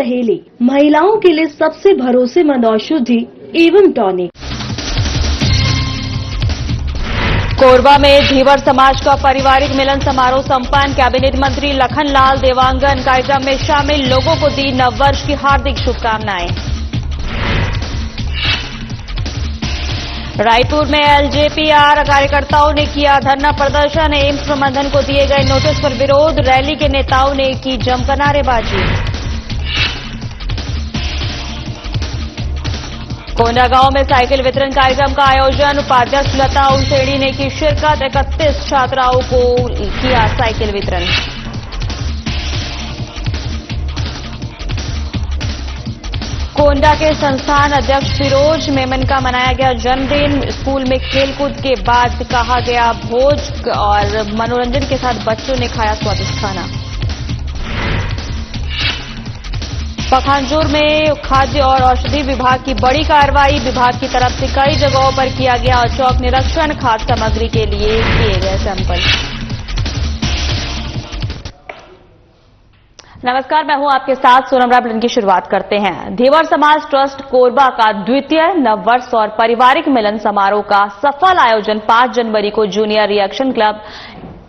सहेली, महिलाओं के लिए सबसे भरोसेमंद औषधि एवं टॉनिक। कोरबा में धीवर समाज का पारिवारिक मिलन समारोह संपन्न। कैबिनेट मंत्री लखनलाल देवांगन कार्यक्रम में शामिल, लोगों को दी नववर्ष की हार्दिक शुभकामनाएं। रायपुर में एलजेपीआर कार्यकर्ताओं ने किया धरना प्रदर्शन। एम्स प्रबंधन को दिए गए नोटिस पर विरोध, रैली के नेताओं ने की जमकर नारेबाजी। कोंडागांव में साइकिल वितरण कार्यक्रम का आयोजन, उपाध्यक्ष लता उसेड़ी ने की शिरकत। 31 छात्राओं को किया साइकिल वितरण। कोंडा के संस्थान अध्यक्ष फिरोज मेमन का मनाया गया जन्मदिन। स्कूल में खेलकूद के बाद कहा गया भोज और मनोरंजन के साथ बच्चों ने खाया स्वादिष्ट खाना। पखांजूर में खाद्य और औषधि विभाग की बड़ी कार्रवाई, विभाग की तरफ से कई जगहों पर किया गया औचक निरीक्षण, खाद्य सामग्री के लिए किए गए सैंपल। नमस्कार, मैं हूं आपके साथ सोनम राय। बुलेटिन की शुरुआत करते हैं। धीवर समाज ट्रस्ट कोरबा का द्वितीय नववर्ष और पारिवारिक मिलन समारोह का सफल आयोजन 5 जनवरी को जूनियर रिएक्शन क्लब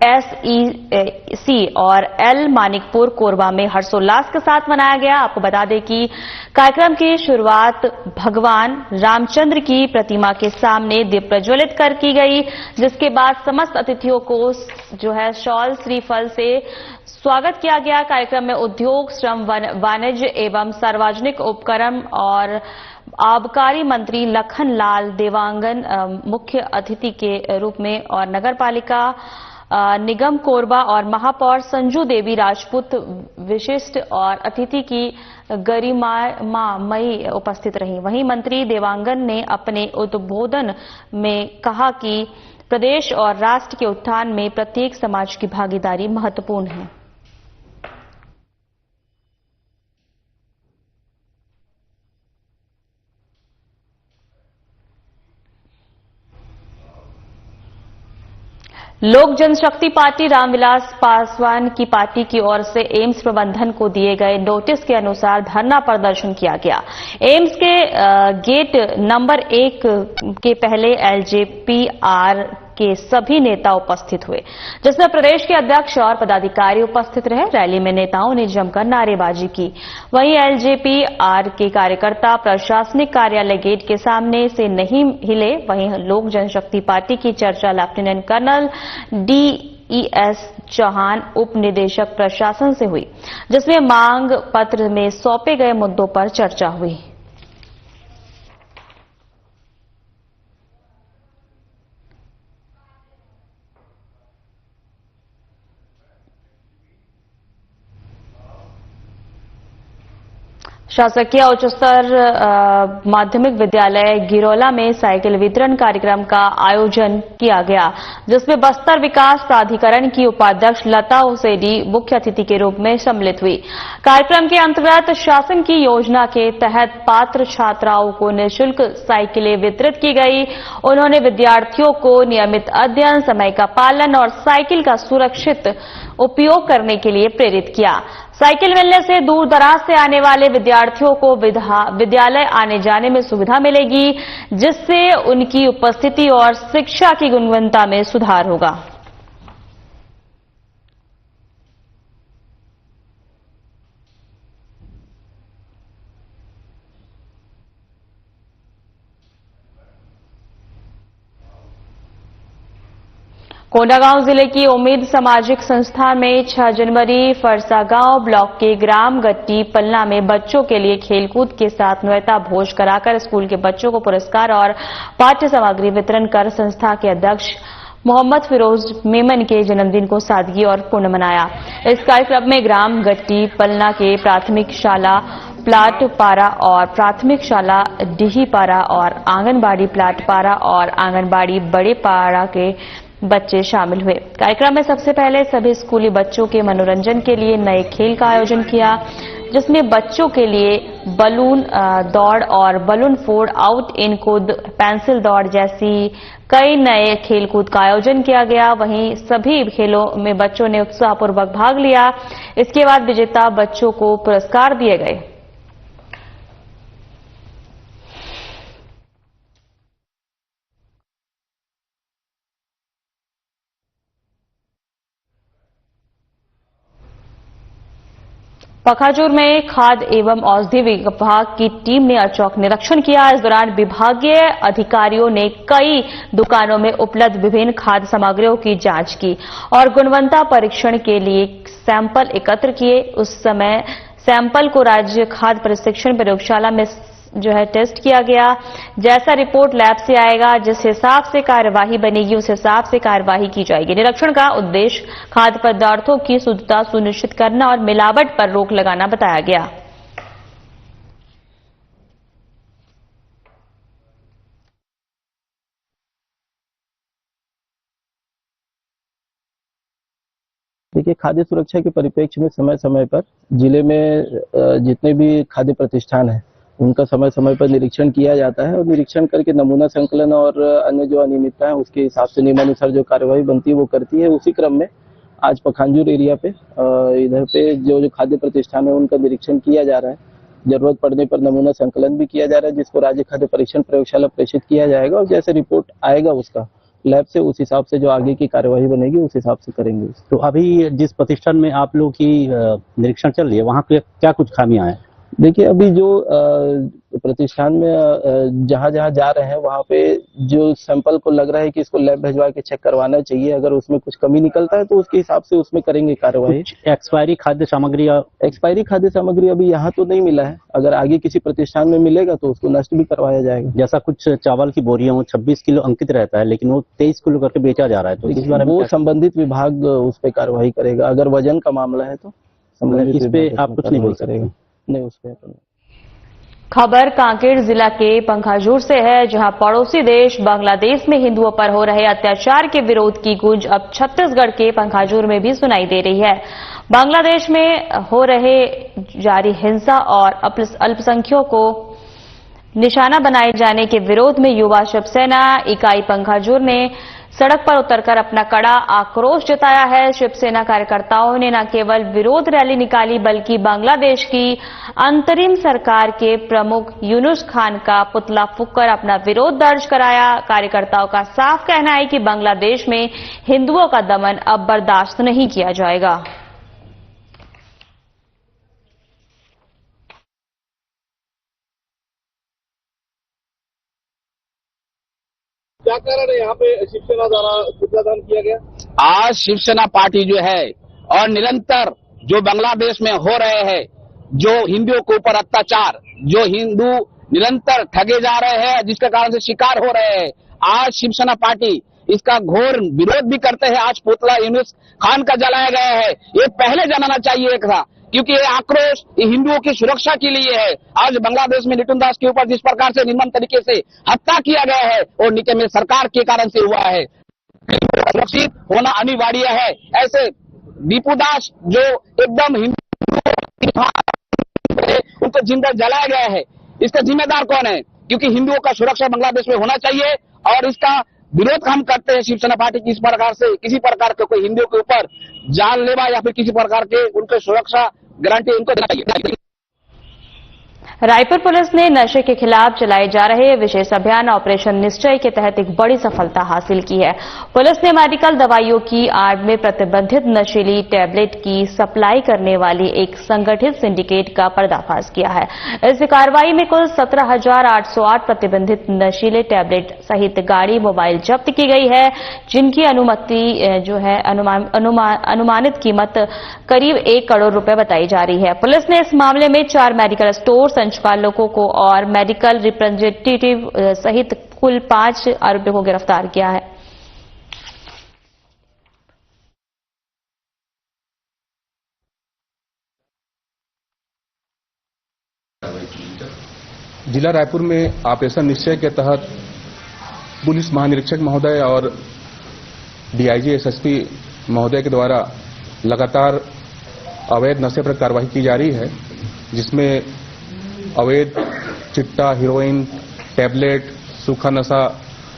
SEC और एल मानिकपुर कोरबा में हर्षोल्लास के साथ मनाया गया। आपको बता दें कि कार्यक्रम की शुरुआत भगवान रामचंद्र की प्रतिमा के सामने दीप प्रज्वलित कर की गई, जिसके बाद समस्त अतिथियों को शॉल श्रीफल से स्वागत किया गया। कार्यक्रम में उद्योग, श्रम, वाणिज्य एवं सार्वजनिक उपक्रम और आबकारी मंत्री लखनलाल देवांगन मुख्य अतिथि के रूप में और नगरपालिका निगम कोरबा और महापौर संजू देवी राजपूत विशिष्ट और अतिथि की गरिमामयी उपस्थित रही। वहीं मंत्री देवांगन ने अपने उद्बोधन में कहा कि प्रदेश और राष्ट्र के उत्थान में प्रत्येक समाज की भागीदारी महत्वपूर्ण है। लोक जनशक्ति पार्टी रामविलास पासवान की पार्टी की ओर से एम्स प्रबंधन को दिए गए नोटिस के अनुसार धरना प्रदर्शन किया गया। एम्स के गेट नंबर 1 के पहले एलजेपीआर के सभी नेता उपस्थित हुए, जिसमें प्रदेश के अध्यक्ष और पदाधिकारी उपस्थित रहे। रैली में नेताओं ने जमकर नारेबाजी की। वहीं एलजेपीआर के कार्यकर्ता प्रशासनिक कार्यालय गेट के सामने से नहीं हिले। वहीं लोक जनशक्ति पार्टी की चर्चा लेफ्टिनेंट कर्नल DES चौहान उप निदेशक प्रशासन से हुई, जिसमें मांग पत्र में सौंपे गए मुद्दों पर चर्चा हुई। शासकीय उच्च स्तर माध्यमिक विद्यालय गिरौला में साइकिल वितरण कार्यक्रम का आयोजन किया गया, जिसमें बस्तर विकास प्राधिकरण की उपाध्यक्ष लता उसेड़ी मुख्य अतिथि के रूप में सम्मिलित हुई। कार्यक्रम के अंतर्गत शासन की योजना के तहत पात्र छात्राओं को निःशुल्क साइकिलें वितरित की गई। उन्होंने विद्यार्थियों को नियमित अध्ययन, समय का पालन और साइकिल का सुरक्षित उपयोग करने के लिए प्रेरित किया। साइकिल मिलने से दूर दराज से आने वाले विद्यार्थियों को विद्यालय आने जाने में सुविधा मिलेगी, जिससे उनकी उपस्थिति और शिक्षा की गुणवत्ता में सुधार होगा। कोंडागांव जिले की उम्मीद सामाजिक संस्था में 6 जनवरी फरसागांव ब्लॉक के ग्राम गट्टी पलना में बच्चों के लिए खेलकूद के साथ न्योता भोज कराकर स्कूल के बच्चों को पुरस्कार और पाठ्य सामग्री वितरण कर संस्था के अध्यक्ष मोहम्मद फिरोज मेमन के जन्मदिन को सादगी और पूर्ण मनाया। इस कार्यक्रम में ग्राम गट्टी पलना के प्राथमिक शाला प्लाट पारा और प्राथमिक शाला डिही पारा और आंगनबाड़ी प्लाट पारा और आंगनबाड़ी बड़े पारा के बच्चे शामिल हुए। कार्यक्रम में सबसे पहले सभी स्कूली बच्चों के मनोरंजन के लिए नए खेल का आयोजन किया, जिसमें बच्चों के लिए बलून दौड़ और बलून फोड़, आउट इन कूद, पेंसिल दौड़ जैसी कई नए खेलकूद का आयोजन किया गया। वहीं सभी खेलों में बच्चों ने उत्साहपूर्वक भाग लिया। इसके बाद विजेता बच्चों को पुरस्कार दिए गए। पखाजूर में खाद्य एवं औषधि विभाग की टीम ने औचक निरीक्षण किया। इस दौरान विभागीय अधिकारियों ने कई दुकानों में उपलब्ध विभिन्न खाद्य सामग्रियों की जांच की और गुणवत्ता परीक्षण के लिए सैंपल एकत्र किए। उस समय सैंपल को राज्य खाद्य प्रशिक्षण प्रयोगशाला में टेस्ट किया गया। जैसा रिपोर्ट लैब से आएगा, जिस हिसाब से कार्यवाही बनेगी उस हिसाब से कार्यवाही की जाएगी। निरीक्षण का उद्देश्य खाद्य पदार्थों की शुद्धता सुनिश्चित करना और मिलावट पर रोक लगाना बताया गया। देखिए, खाद्य सुरक्षा के परिप्रेक्ष्य में समय समय पर जिले में जितने भी खाद्य प्रतिष्ठान हैं उनका समय समय पर निरीक्षण किया जाता है और निरीक्षण करके नमूना संकलन और अन्य जो अनियमितता है उसके हिसाब से नियमानुसार जो कार्यवाही बनती है वो करती है। उसी क्रम में आज पखांजूर एरिया पे इधर पे जो खाद्य प्रतिष्ठान है उनका निरीक्षण किया जा रहा है। जरूरत पड़ने पर नमूना संकलन भी किया जा रहा है, जिसको राज्य खाद्य परीक्षण प्रयोगशाला प्रेषित किया जाएगा और जैसे रिपोर्ट आएगा उसका लैब से उस हिसाब से जो आगे की कार्यवाही बनेगी उस हिसाब से करेंगे। तो अभी जिस प्रतिष्ठान में आप लोगों की निरीक्षण चल रही है वहाँ पे क्या कुछ खामियां हैं? देखिए, अभी जो प्रतिष्ठान में जहाँ जा रहे हैं वहाँ पे जो सैंपल को लग रहा है कि इसको लैब भिजवा के चेक करवाना चाहिए। अगर उसमें कुछ कमी निकलता है तो उसके हिसाब से उसमें करेंगे कार्यवाही। एक्सपायरी खाद्य सामग्री अभी यहाँ तो नहीं मिला है, अगर आगे किसी प्रतिष्ठान में मिलेगा तो उसको नष्ट भी करवाया जाएगा। जैसा कुछ चावल की बोरियां 26 किलो अंकित रहता है लेकिन वो 23 किलो करके बेचा जा रहा है, तो इस बारे में वो संबंधित विभाग उस पर कार्रवाई करेगा। अगर वजन का मामला है तो संबंधित इस पे आप कुछ नहीं बोल करेगा। नहीं, उस पर खबर कांकेर जिला के पंखाजूर से है, जहां पड़ोसी देश बांग्लादेश में हिंदुओं पर हो रहे अत्याचार के विरोध की गूंज अब छत्तीसगढ़ के पंखाजूर में भी सुनाई दे रही है। बांग्लादेश में हो रहे जारी हिंसा और अल्पसंख्यकों को निशाना बनाए जाने के विरोध में युवा शिवसेना इकाई पंखाजूर ने सड़क पर उतरकर अपना कड़ा आक्रोश जताया है। शिवसेना कार्यकर्ताओं ने न केवल विरोध रैली निकाली बल्कि बांग्लादेश की अंतरिम सरकार के प्रमुख यूनुस खान का पुतला फूंककर अपना विरोध दर्ज कराया। कार्यकर्ताओं का साफ कहना है कि बांग्लादेश में हिंदुओं का दमन अब बर्दाश्त नहीं किया जाएगा। क्या कारण है यहाँ पे शिवसेना द्वारा पुतला दहन किया गया? आज शिवसेना पार्टी जो है और निरंतर जो बांग्लादेश में हो रहे हैं, जो हिंदुओं के ऊपर अत्याचार, जो हिंदू निरंतर ठगे जा रहे हैं, जिसके कारण से शिकार हो रहे हैं, आज शिवसेना पार्टी इसका घोर विरोध भी करते हैं। आज पुतला यूनुस खान का जलाया गया है, ये पहले जलाना चाहिए था, क्योंकि ये आक्रोश हिंदुओं की सुरक्षा के लिए है। आज बांग्लादेश में लिटन दास के ऊपर जिस प्रकार से निर्मम तरीके से हत्या किया गया है और नीचे में सरकार के कारण से हुआ है, सुरक्षित होना अनिवार्य है। ऐसे दीपू दास जो एकदम हिंदू उनको जिंदा जलाया गया है, इसका जिम्मेदार कौन है? क्योंकि हिंदुओं का सुरक्षा बांग्लादेश में होना चाहिए और इसका विरोध हम करते हैं। शिवसेना पार्टी की इस प्रकार से किसी प्रकार के कोई हिंदुओं के ऊपर जानलेवा या फिर किसी प्रकार के उनके सुरक्षा गारंटी उनको देना चाहिए। रायपुर पुलिस ने नशे के खिलाफ चलाए जा रहे विशेष अभियान ऑपरेशन निश्चय के तहत एक बड़ी सफलता हासिल की है। पुलिस ने मेडिकल दवाइयों की आड़ में प्रतिबंधित नशीली टैबलेट की सप्लाई करने वाली एक संगठित सिंडिकेट का पर्दाफाश किया है। इस कार्रवाई में कुल 17,808 प्रतिबंधित नशीले टैबलेट सहित गाड़ी मोबाइल जब्त की गई है, जिनकी अनुमानित कीमत करीब 1 करोड़ रुपए बताई जा रही है। पुलिस ने इस मामले में 4 मेडिकल स्टोर संचालकों को और मेडिकल रिप्रेजेंटेटिव सहित कुल 5 आरोपियों को गिरफ्तार किया है। जिला रायपुर में ऑपरेशन निश्चय के तहत पुलिस महानिरीक्षक महोदय और डीआईजी एसएसपी महोदय के द्वारा लगातार अवैध नशे पर कार्रवाई की जा रही है, जिसमें अवैध चिट्टा, हीरोइन, टैबलेट, सूखा नशा,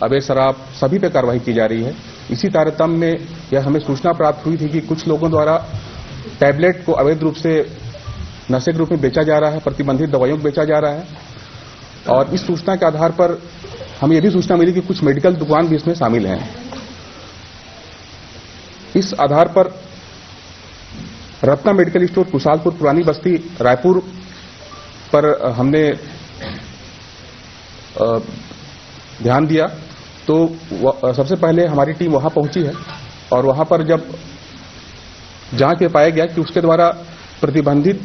अवैध शराब सभी पर कार्रवाई की जा रही है। इसी तारतम्य में यह हमें सूचना प्राप्त हुई थी कि कुछ लोगों द्वारा टैबलेट को अवैध रूप से नशे के रूप में बेचा जा रहा है, प्रतिबंधित दवाइयों को बेचा जा रहा है। और इस सूचना के आधार पर हमें यह भी सूचना मिली कि कुछ मेडिकल दुकान भी इसमें शामिल हैं। इस आधार पर रत्ना मेडिकल स्टोर कुशालपुर पुरानी बस्ती रायपुर पर हमने ध्यान दिया। तो सबसे पहले हमारी टीम वहां पहुंची है और वहां पर जब जांच में पाया गया कि उसके द्वारा प्रतिबंधित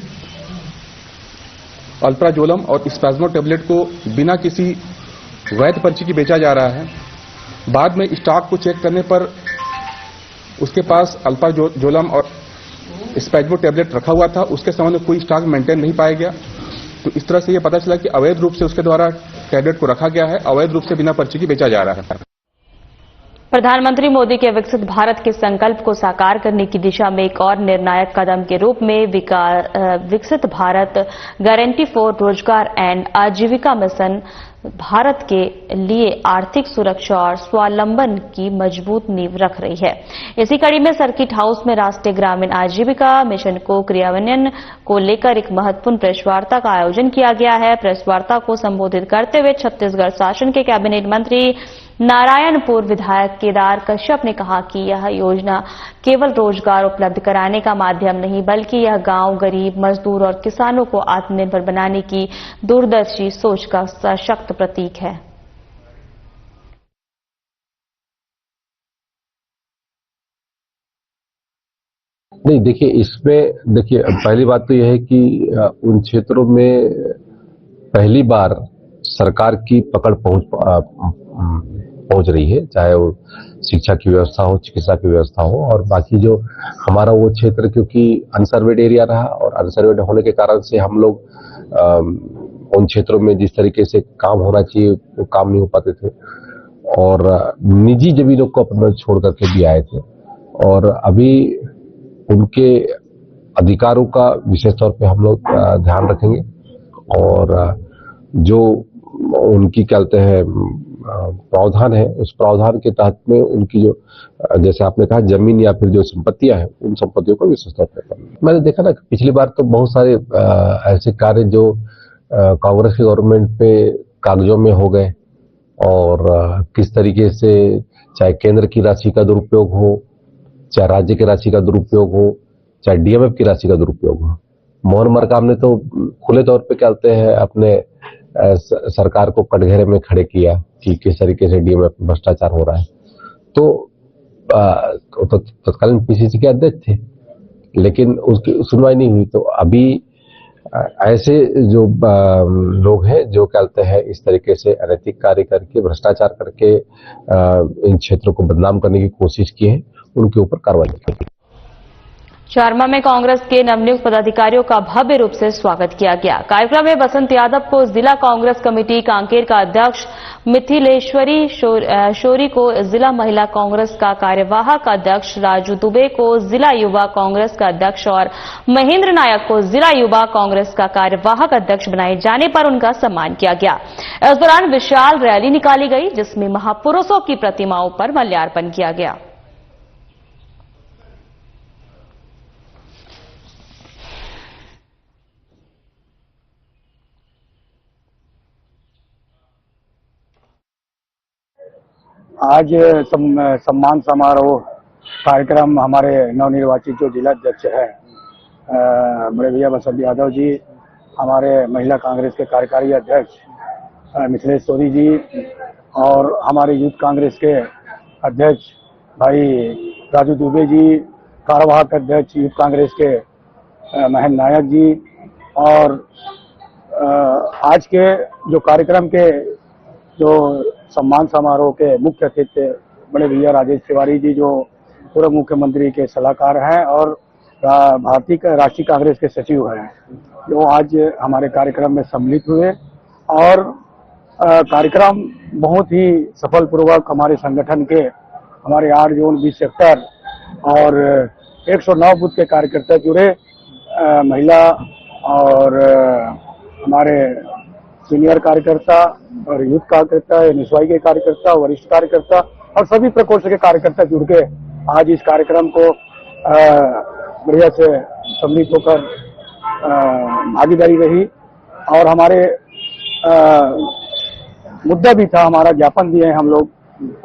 अल्प्राजोलम और स्पैज्मो टेबलेट को बिना किसी वैध पर्ची की बेचा जा रहा है। बाद में स्टॉक को चेक करने पर उसके पास अल्प्राजोलम और स्पैज्मो टेबलेट रखा हुआ था, उसके संबंध में कोई स्टॉक मेंटेन नहीं पाया गया। तो इस तरह से यह पता चला कि अवैध रूप से उसके द्वारा टेबलेट को रखा गया है, अवैध रूप से बिना पर्ची की बेचा जा रहा है। प्रधानमंत्री मोदी के विकसित भारत के संकल्प को साकार करने की दिशा में एक और निर्णायक कदम के रूप में विकसित भारत गारंटी फॉर रोजगार एंड आजीविका मिशन भारत के लिए आर्थिक सुरक्षा और स्वावलंबन की मजबूत नींव रख रही है। इसी कड़ी में सर्किट हाउस में राष्ट्रीय ग्रामीण आजीविका मिशन को क्रियान्वयन को लेकर एक महत्वपूर्ण प्रेस वार्ता का आयोजन किया गया है। प्रेस वार्ता को संबोधित करते हुए छत्तीसगढ़ शासन के कैबिनेट मंत्री नारायणपुर विधायक केदार कश्यप ने कहा कि यह योजना केवल रोजगार उपलब्ध कराने का माध्यम नहीं, बल्कि यह गांव, गरीब, मजदूर और किसानों को आत्मनिर्भर बनाने की दूरदर्शी सोच का सशक्त प्रतीक है। नहीं, देखिए इसमें पहली बात तो यह है कि उन क्षेत्रों में पहली बार सरकार की पकड़ पहुंच रही है, चाहे वो शिक्षा की व्यवस्था हो, चिकित्सा की व्यवस्था हो, और बाकी जो हमारा वो क्षेत्र क्योंकि अनसर्वेड एरिया रहा और अनसर्वेड होने के कारण से हम लोग उन क्षेत्रों में जिस तरीके से काम होना चाहिए वो काम नहीं हो पाते थे और निजी जमीनों को अपने छोड़ करके भी आए थे। और अभी उनके अधिकारों का विशेष तौर पे हम लोग ध्यान रखेंगे और जो उनकी कहते हैं प्रावधान है, उस प्रावधान के तहत में उनकी जो जैसे आपने कहा जमीन या फिर जो संपत्तियां हैं, उन संपत्तियों को विशेष तौर पर मैंने देखा ना पिछली बार तो बहुत सारे ऐसे कार्य जो कांग्रेस की गवर्नमेंट पे कागजों में हो गए और किस तरीके से चाहे केंद्र की राशि का दुरुपयोग हो, चाहे राज्य की राशि का दुरुपयोग हो, चाहे डीएमएफ की राशि का दुरुपयोग हो। मोहन मरकाम ने तो खुले तौर पे कहते हैं अपने सरकार को कटघरे में खड़े किया कि किस तरीके से डीएमएफ में भ्रष्टाचार हो रहा है। तो तत्कालीन पीसीसी के अध्यक्ष थे, लेकिन उसकी सुनवाई नहीं हुई। तो अभी ऐसे जो लोग हैं जो कहते हैं इस तरीके से अनैतिक कार्य करके भ्रष्टाचार करके इन क्षेत्रों को बदनाम करने की कोशिश की है, उनके ऊपर कार्रवाई की। चारमा में कांग्रेस के नवनियुक्त पदाधिकारियों का भव्य रूप से स्वागत किया गया। कार्यक्रम में बसंत यादव को जिला कांग्रेस कमेटी कांकेर का अध्यक्ष, मिथिलेश्वरी शोरी को जिला महिला कांग्रेस का कार्यवाहक अध्यक्ष, राजू दुबे को जिला युवा कांग्रेस का अध्यक्ष और महेंद्र नायक को जिला युवा कांग्रेस का कार्यवाहक अध्यक्ष बनाए जाने पर उनका सम्मान किया गया। इस दौरान विशाल रैली निकाली गई जिसमें महापुरुषों की प्रतिमाओं पर माल्यार्पण किया गया। आज सम्मान समारोह कार्यक्रम हमारे नवनिर्वाचित जो जिला अध्यक्ष है बड़े भैया बसंत यादव जी, हमारे महिला कांग्रेस के कार्यकारी अध्यक्ष मिथिलेश्वरी जी और हमारे यूथ कांग्रेस के अध्यक्ष भाई राजू दुबे जी, कार्यवाहक अध्यक्ष यूथ कांग्रेस के महेंद्र नायक जी और आज के जो कार्यक्रम के जो सम्मान समारोह के मुख्य अतिथि बड़े भैया राजेश तिवारी जी जो पूर्व मुख्यमंत्री के सलाहकार हैं और भारतीय राष्ट्रीय कांग्रेस के सचिव हैं, जो आज हमारे कार्यक्रम में सम्मिलित हुए और कार्यक्रम बहुत ही सफलपूर्वक हमारे संगठन के हमारे 8 जोन 20 सेक्टर और 109 बूथ के कार्यकर्ता जुड़े, महिला और हमारे सीनियर कार्यकर्ता और यूथ कार्यकर्ता, निस्वाई के कार्यकर्ता, वरिष्ठ कार्यकर्ता और सभी प्रकोष्ठ के कार्यकर्ता जुड़ के आज इस कार्यक्रम को बढ़िया से सम्मिलित होकर भागीदारी रही। और हमारे मुद्दा भी था, हमारा ज्ञापन दिए हैं हम लोग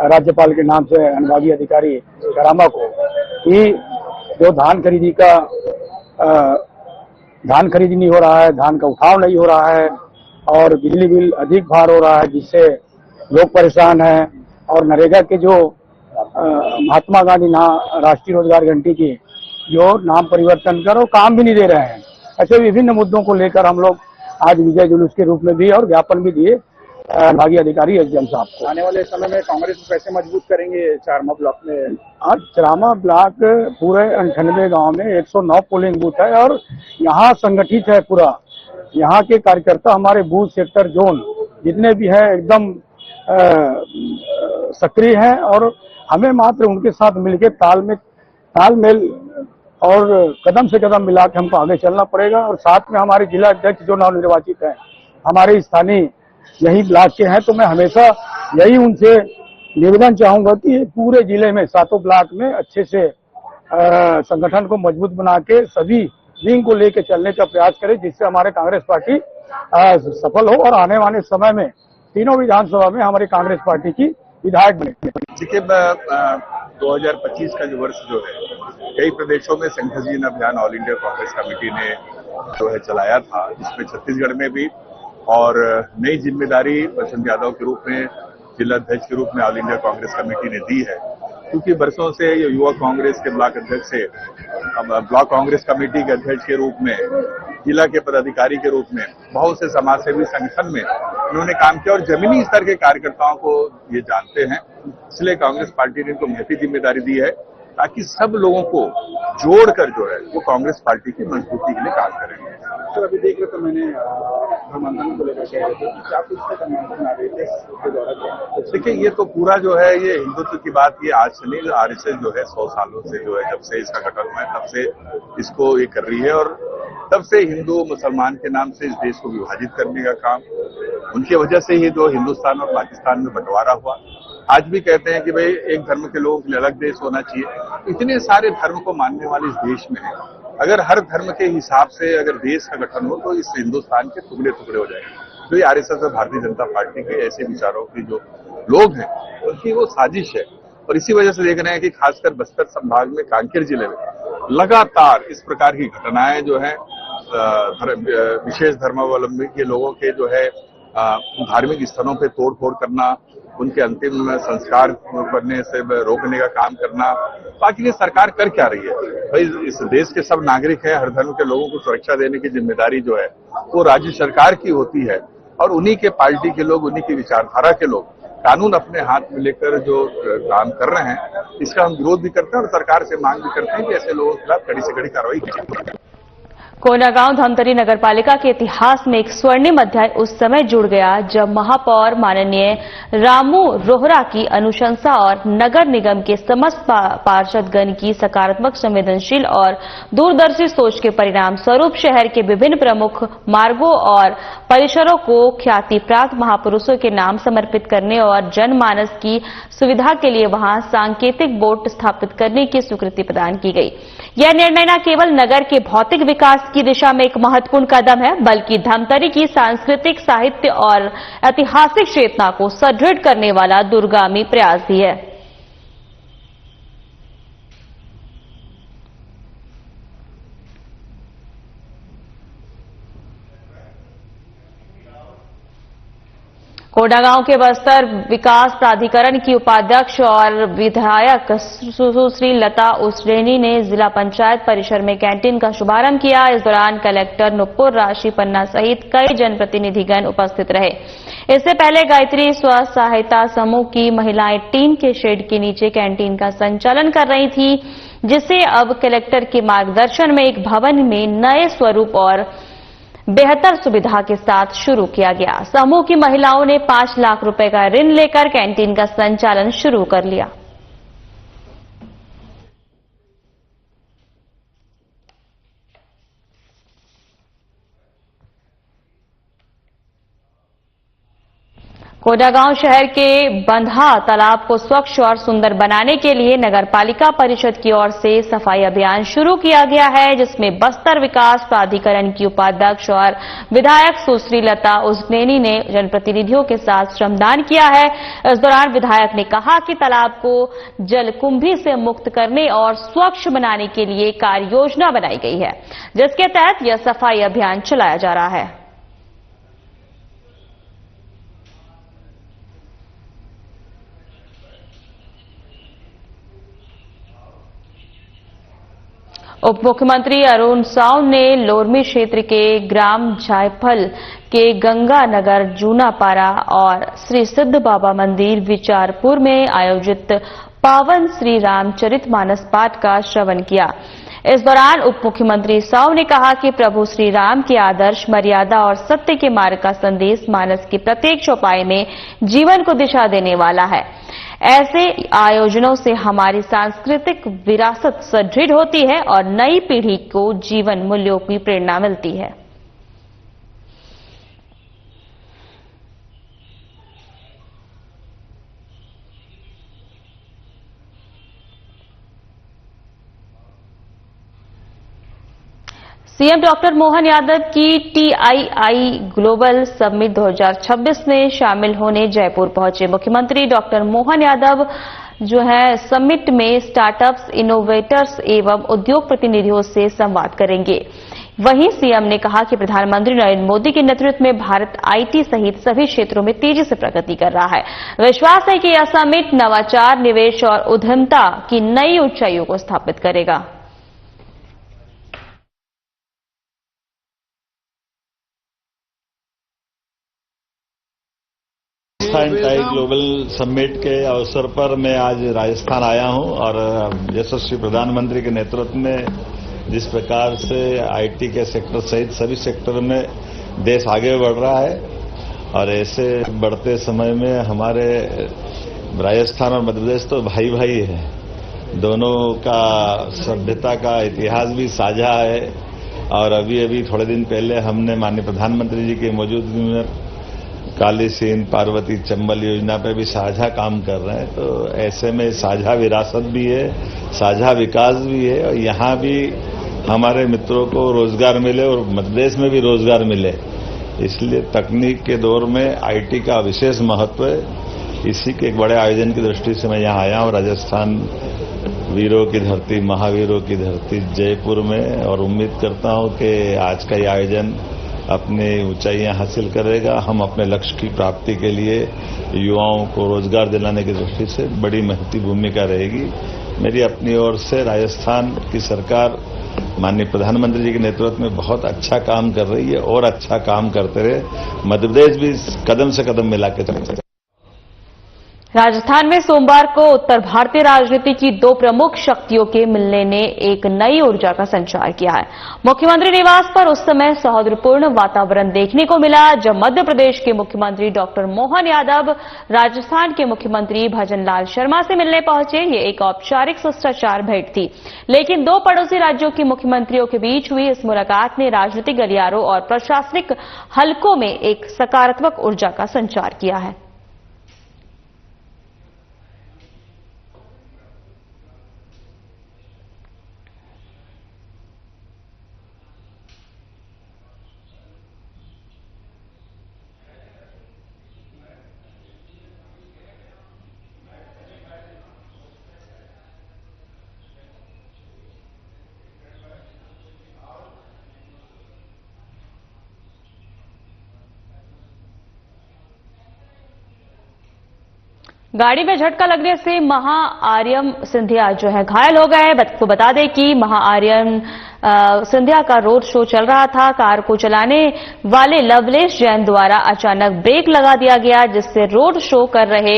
राज्यपाल के नाम से अनुभागीय अधिकारी करामा को कि जो धान खरीदी का धान खरीद नहीं हो रहा है, धान का उठाव नहीं हो रहा है और बिजली बिल अधिक भार हो रहा है, जिससे लोग परेशान हैं। और नरेगा के जो महात्मा गांधी राष्ट्रीय रोजगार गारंटी की जो नाम परिवर्तन कर और काम भी नहीं दे रहे हैं। ऐसे विभिन्न मुद्दों को लेकर हम लोग आज विजय जुलूस के रूप में भी और ज्ञापन भी दिए विभागीय अधिकारी एसडीएम साहब को। आने वाले समय में कांग्रेस को कैसे मजबूत करेंगे चारमा ब्लॉक में? आज चारमा ब्लॉक पूरे 98 गांव में 109 पोलिंग बूथ है और यहाँ संगठित है पूरा। यहाँ के कार्यकर्ता हमारे बूथ सेक्टर जोन जितने भी है एकदम सक्रिय हैं और हमें मात्र उनके साथ मिलकर तालमेल और कदम से कदम मिला के हमको आगे चलना पड़ेगा। और साथ में हमारे जिला अध्यक्ष जो नवनिर्वाचित हैं हमारे स्थानीय यही ब्लॉक के हैं, तो मैं हमेशा यही उनसे निवेदन चाहूंगा कि पूरे जिले में 7 ब्लॉक में अच्छे से संगठन को मजबूत बना के सभी विंग को लेकर चलने का प्रयास करें, जिससे हमारे कांग्रेस पार्टी सफल हो और आने वाले समय में तीनों विधानसभा में हमारी कांग्रेस पार्टी की विधायक बने। देखिए 2025 का जो वर्ष जो है कई प्रदेशों में संघर्षहीन अभियान ऑल इंडिया कांग्रेस कमेटी ने जो है चलाया था, जिसमें छत्तीसगढ़ में भी और नई जिम्मेदारी बसंत यादव के रूप में जिला अध्यक्ष के रूप में ऑल इंडिया कांग्रेस कमेटी ने दी है। क्योंकि बरसों से ये युवा कांग्रेस के ब्लॉक अध्यक्ष से अब ब्लॉक कांग्रेस कमेटी के अध्यक्ष के रूप में, जिला के पदाधिकारी के रूप में बहुत से समाजसेवी संगठन में उन्होंने काम किया और जमीनी स्तर के कार्यकर्ताओं को ये जानते हैं। इसलिए कांग्रेस पार्टी ने इनको महती जिम्मेदारी दी है ताकि सब लोगों को जोड़कर जो है वो कांग्रेस पार्टी की मजबूती के लिए काम करेंगे। तो अभी देख रहे तो मैंने धर्मांतरण को लेकर कह रहे थे कि क्या कुछ बना रहे थे उसके द्वारा। देखिए ये तो पूरा जो है ये हिंदुत्व की बात ये आज से नहीं, आरएसएस जो है 100 सालों से जो है जब से इसका गठन हुआ है तब से इसको ये कर रही है और तब से हिंदू मुसलमान के नाम से इस देश को विभाजित करने का काम, उनकी वजह से ही जो हिंदुस्तान और पाकिस्तान में बंटवारा हुआ। आज भी कहते हैं कि भाई एक धर्म के लोगों के लिए अलग देश होना चाहिए। इतने सारे धर्म को मानने वाले इस देश में है, अगर हर धर्म के हिसाब से अगर देश का गठन हो तो इस हिंदुस्तान के टुकड़े टुकड़े हो जाएंगे। तो ये आरएसएस और भारतीय जनता पार्टी के ऐसे विचारों के जो लोग हैं उनकी वो साजिश है और इसी वजह से देख रहे हैं कि खासकर बस्तर संभाग में कांकेर जिले में लगातार इस प्रकार की घटनाएं जो है विशेष धर्मावलंबी के लोगों के जो है धार्मिक स्थलों पे तोड़फोड़ करना, उनके अंतिम संस्कार करने से रोकने का काम करना। बाकी ये सरकार कर क्या रही है? भाई इस देश के सब नागरिक हैं, हर धर्म के लोगों को सुरक्षा देने की जिम्मेदारी जो है वो राज्य सरकार की होती है और उन्हीं के पार्टी के लोग, उन्हीं की विचारधारा के लोग कानून अपने हाथ में लेकर जो काम कर रहे हैं इसका हम विरोध भी करते हैं और सरकार से मांग भी करते हैं कि ऐसे लोगों के खिलाफ कड़ी से कड़ी कार्रवाई की जाए। कोंडागांव धमतरी नगरपालिका के इतिहास में एक स्वर्णिम अध्याय उस समय जुड़ गया जब महापौर माननीय रामू रोहरा की अनुशंसा और नगर निगम के समस्त पार्षदगण की सकारात्मक, संवेदनशील और दूरदर्शी सोच के परिणाम स्वरूप शहर के विभिन्न प्रमुख मार्गों और परिसरों को ख्याति प्राप्त महापुरुषों के नाम समर्पित करने और जनमानस की सुविधा के लिए वहां सांकेतिक बोर्ड स्थापित करने की स्वीकृति प्रदान की गई। यह निर्णय न केवल नगर के भौतिक विकास की दिशा में एक महत्वपूर्ण कदम है, बल्कि धमतरी की सांस्कृतिक, साहित्य और ऐतिहासिक चेतना को सुदृढ़ करने वाला दूरगामी प्रयास भी है। कोंडागांव के बस्तर विकास प्राधिकरण की उपाध्यक्ष और विधायक सुश्री लता उसेंडी ने जिला पंचायत परिसर में कैंटीन का शुभारंभ किया। इस दौरान कलेक्टर नुपुर राशि पन्ना सहित कई जनप्रतिनिधिगण उपस्थित रहे। इससे पहले गायत्री स्व सहायता समूह की महिलाएं टीन के शेड के नीचे कैंटीन का संचालन कर रही थी, जिसे अब कलेक्टर के मार्गदर्शन में एक भवन में नए स्वरूप और बेहतर सुविधा के साथ शुरू किया गया। समूह की महिलाओं ने 5 लाख रुपए का ऋण लेकर कैंटीन का संचालन शुरू कर लिया। कोंडागांव शहर के बंधा तालाब को स्वच्छ और सुंदर बनाने के लिए नगरपालिका परिषद की ओर से सफाई अभियान शुरू किया गया है, जिसमें बस्तर विकास प्राधिकरण की उपाध्यक्ष और विधायक सुश्री लता उजनेनी ने जनप्रतिनिधियों के साथ श्रमदान किया है। इस दौरान विधायक ने कहा कि तालाब को जलकुंभी से मुक्त करने और स्वच्छ बनाने के लिए कार्य योजना बनाई गई है, जिसके तहत यह सफाई अभियान चलाया जा रहा है। उप मुख्यमंत्री अरुण साव ने लोरमी क्षेत्र के ग्राम जायफल के गंगा नगर जूनापारा और श्री सिद्ध बाबा मंदिर विचारपुर में आयोजित पावन श्री रामचरितमानस पाठ का श्रवण किया। इस दौरान उप मुख्यमंत्री साव ने कहा कि प्रभु श्री राम के आदर्श, मर्यादा और सत्य के मार्ग का संदेश मानस की प्रत्येक चौपाई में जीवन को दिशा देने वाला है। ऐसे आयोजनों से हमारी सांस्कृतिक विरासत सुदृढ़ होती है और नई पीढ़ी को जीवन मूल्यों की प्रेरणा मिलती है। सीएम डॉक्टर मोहन यादव की टीआईआई ग्लोबल समिट 2026 में शामिल होने जयपुर पहुंचे। मुख्यमंत्री डॉक्टर मोहन यादव जो है समिट में स्टार्टअप्स, इनोवेटर्स एवं उद्योग प्रतिनिधियों से संवाद करेंगे। वहीं सीएम ने कहा कि प्रधानमंत्री नरेंद्र मोदी के नेतृत्व में भारत आईटी सहित सभी क्षेत्रों में तेजी से प्रगति कर रहा है। विश्वास है कि यह समिट नवाचार, निवेश और उद्यमिता की नई ऊंचाइयों को स्थापित करेगा। टाई ग्लोबल समिट के अवसर पर मैं आज राजस्थान आया हूं और यशस्वी प्रधानमंत्री के नेतृत्व में जिस प्रकार से आईटी के सेक्टर सहित सभी सेक्टर में देश आगे बढ़ रहा है और ऐसे बढ़ते समय में हमारे राजस्थान और मध्य प्रदेश तो भाई भाई है, दोनों का सभ्यता का इतिहास भी साझा है और अभी थोड़े दिन पहले हमने माननीय प्रधानमंत्री जी की मौजूदगी में काली सींध पार्वती चंबल योजना पे भी साझा काम कर रहे हैं। तो ऐसे में साझा विरासत भी है, साझा विकास भी है और यहाँ भी हमारे मित्रों को रोजगार मिले और मध्य प्रदेश में भी रोजगार मिले, इसलिए तकनीक के दौर में आईटी का विशेष महत्व है। इसी के एक बड़े आयोजन की दृष्टि से मैं यहाँ आया हूँ राजस्थान वीरों की धरती, महावीरों की धरती जयपुर में, और उम्मीद करता हूँ कि आज का ये आयोजन अपनी ऊंचाइयां हासिल करेगा। हम अपने लक्ष्य की प्राप्ति के लिए युवाओं को रोजगार दिलाने की दृष्टि से बड़ी महत्वपूर्ण भूमिका रहेगी। मेरी अपनी ओर से राजस्थान की सरकार माननीय प्रधानमंत्री जी के नेतृत्व में बहुत अच्छा काम कर रही है और अच्छा काम करते रहे। मध्य प्रदेश भी कदम से कदम मिला के चले। राजस्थान में सोमवार को उत्तर भारतीय राजनीति की दो प्रमुख शक्तियों के मिलने ने एक नई ऊर्जा का संचार किया है। मुख्यमंत्री निवास पर उस समय सौहार्दपूर्ण वातावरण देखने को मिला जब मध्य प्रदेश के मुख्यमंत्री डॉक्टर मोहन यादव राजस्थान के मुख्यमंत्री भजनलाल शर्मा से मिलने पहुंचे। ये एक औपचारिक शिष्टाचार भेंट थी, लेकिन दो पड़ोसी राज्यों के मुख्यमंत्रियों के बीच हुई इस मुलाकात ने राजनीतिक गलियारों और प्रशासनिक हलकों में एक सकारात्मक ऊर्जा का संचार किया है। गाड़ी में झटका लगने से महाआर्यन सिंधिया जो है घायल हो गए। तो बता दें कि महाआर्यन सिंधिया का रोड शो चल रहा था। कार को चलाने वाले लवलेश जैन द्वारा अचानक ब्रेक लगा दिया गया, जिससे रोड शो कर रहे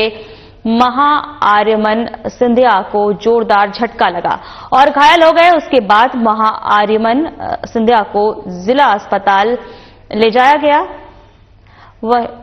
महाआर्यमन सिंधिया को जोरदार झटका लगा और घायल हो गए। उसके बाद महाआर्यमन सिंधिया को जिला अस्पताल ले जाया गया। वह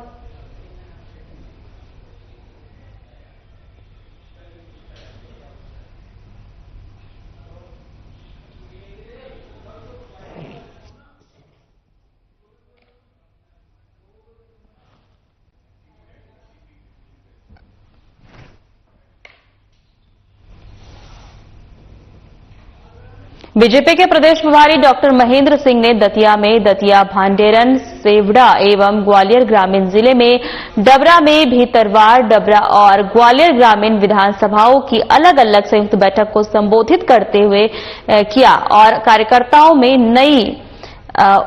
बीजेपी के प्रदेश प्रभारी डॉक्टर महेंद्र सिंह ने दतिया में दतिया, भांडेरन, सेवढ़ा एवं ग्वालियर ग्रामीण जिले में डबरा में भीतरवार, डबरा और ग्वालियर ग्रामीण विधानसभाओं की अलग अलग संयुक्त बैठक को संबोधित करते हुए किया और कार्यकर्ताओं में नई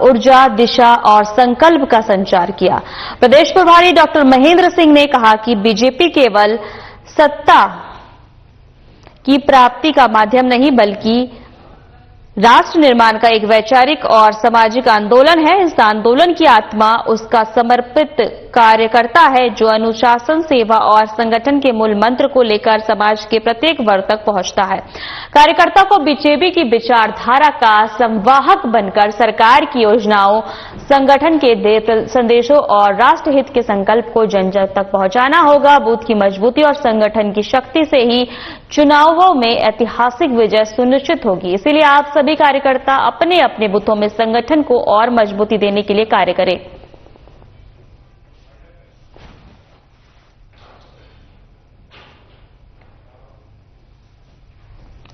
ऊर्जा, दिशा और संकल्प का संचार किया। प्रदेश प्रभारी डॉक्टर महेंद्र सिंह ने कहा कि बीजेपी केवल सत्ता की प्राप्ति का माध्यम नहीं बल्कि राष्ट्र निर्माण का एक वैचारिक और सामाजिक आंदोलन है। इस आंदोलन की आत्मा उसका समर्पित कार्यकर्ता है जो अनुशासन, सेवा और संगठन के मूल मंत्र को लेकर समाज के प्रत्येक वर्ग तक पहुंचता है। कार्यकर्ता को बीजेपी की विचारधारा का संवाहक बनकर सरकार की योजनाओं, संगठन के संदेशों और राष्ट्रहित के संकल्प को जन जन तक पहुंचाना होगा। बूथ की मजबूती और संगठन की शक्ति से ही चुनावों में ऐतिहासिक विजय सुनिश्चित होगी। इसीलिए आप सभी कार्यकर्ता अपने अपने बूथों में संगठन को और मजबूती देने के लिए कार्य करें।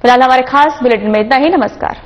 फिलहाल हमारे खास बुलेटिन में इतना ही। नमस्कार।